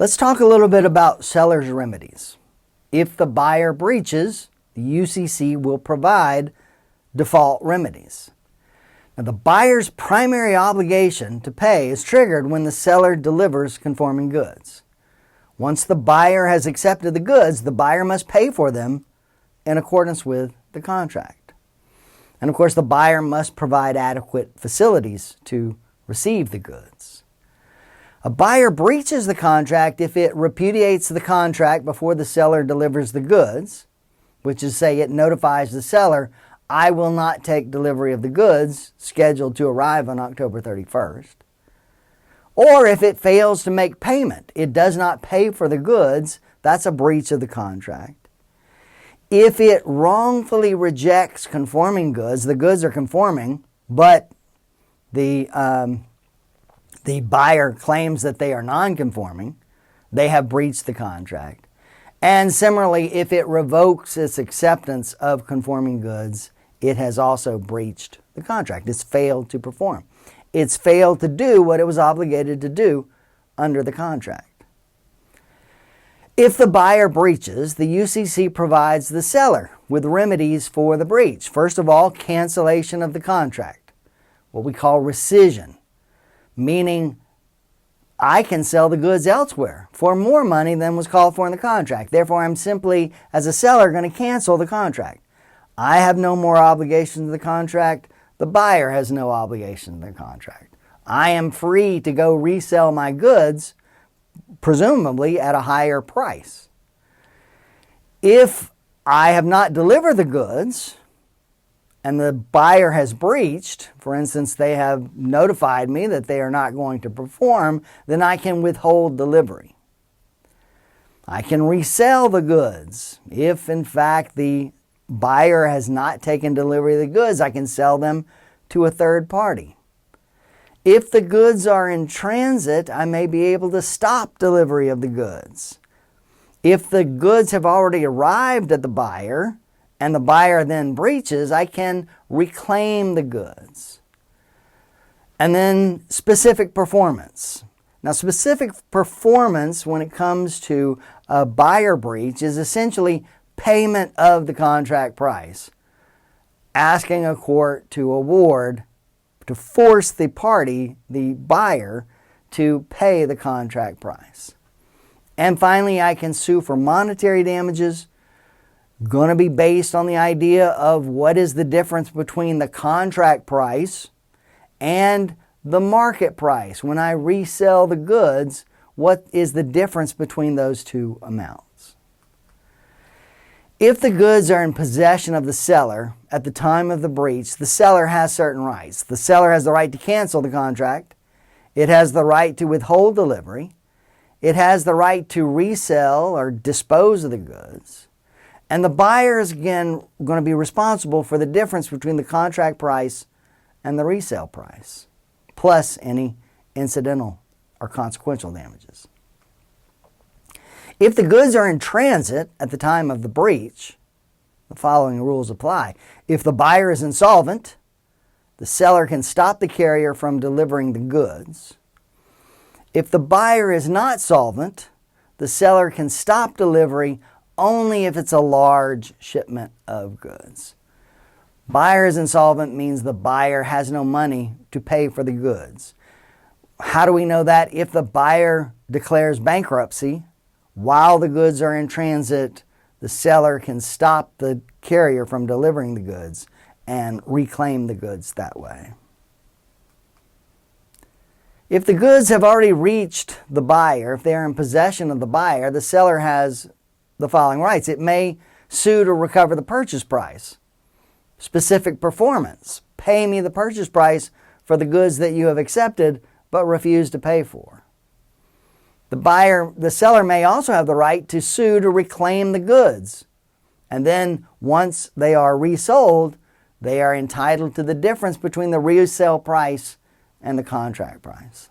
Let's talk a little bit about seller's remedies. If the buyer breaches, the UCC will provide default remedies. Now, the buyer's primary obligation to pay is triggered when the seller delivers conforming goods. Once the buyer has accepted the goods, the buyer must pay for them in accordance with the contract. And of course, the buyer must provide adequate facilities to receive the goods. A buyer breaches the contract if it repudiates the contract before the seller delivers the goods, which is, say, it notifies the seller, I will not take delivery of the goods scheduled to arrive on October 31st. Or if it fails to make payment, it does not pay for the goods, that's a breach of the contract. If it wrongfully rejects conforming goods, the goods are conforming, but the buyer claims that they are non-conforming, they have breached the contract. And similarly, if it revokes its acceptance of conforming goods, it has also breached the contract. It's failed to perform. It's failed to do what it was obligated to do under the contract. If the buyer breaches, the UCC provides the seller with remedies for the breach. First of all, cancellation of the contract, what we call rescission, meaning I can sell the goods elsewhere for more money than was called for in the contract. Therefore, I'm simply, as a seller, going to cancel the contract. I have no more obligation to the contract. The buyer has no obligation to the contract. I am free to go resell my goods, presumably at a higher price. If I have not delivered the goods and the buyer has breached, for instance, they have notified me that they are not going to perform, then I can withhold delivery. I can resell the goods. If, in fact, the buyer has not taken delivery of the goods, I can sell them to a third party. If the goods are in transit, I may be able to stop delivery of the goods. If the goods have already arrived at the buyer and the buyer then breaches, I can reclaim the goods. And then specific performance. Now, specific performance when it comes to a buyer breach is essentially payment of the contract price, asking a court to award, to force the party, the buyer, to pay the contract price. And finally, I can sue for monetary damages, going to be based on the idea of what is the difference between the contract price and the market price. When I resell the goods, what is the difference between those two amounts? If the goods are in possession of the seller at the time of the breach, the seller has certain rights. The seller has the right to cancel the contract. It has the right to withhold delivery. It has the right to resell or dispose of the goods. And the buyer is, again, going to be responsible for the difference between the contract price and the resale price, plus any incidental or consequential damages. If the goods are in transit at the time of the breach, the following rules apply. If the buyer is insolvent, the seller can stop the carrier from delivering the goods. If the buyer is not solvent, the seller can stop delivery only if it's a large shipment of goods. Buyer is insolvent means the buyer has no money to pay for the goods. How do we know that? If the buyer declares bankruptcy while the goods are in transit, the seller can stop the carrier from delivering the goods and reclaim the goods that way. If the goods have already reached the buyer, if they are in possession of the buyer, the seller has the following rights. It may sue to recover the purchase price. Specific performance. Pay me the purchase price for the goods that you have accepted but refused to pay for. The seller may also have the right to sue to reclaim the goods. And then once they are resold, they are entitled to the difference between the resale price and the contract price.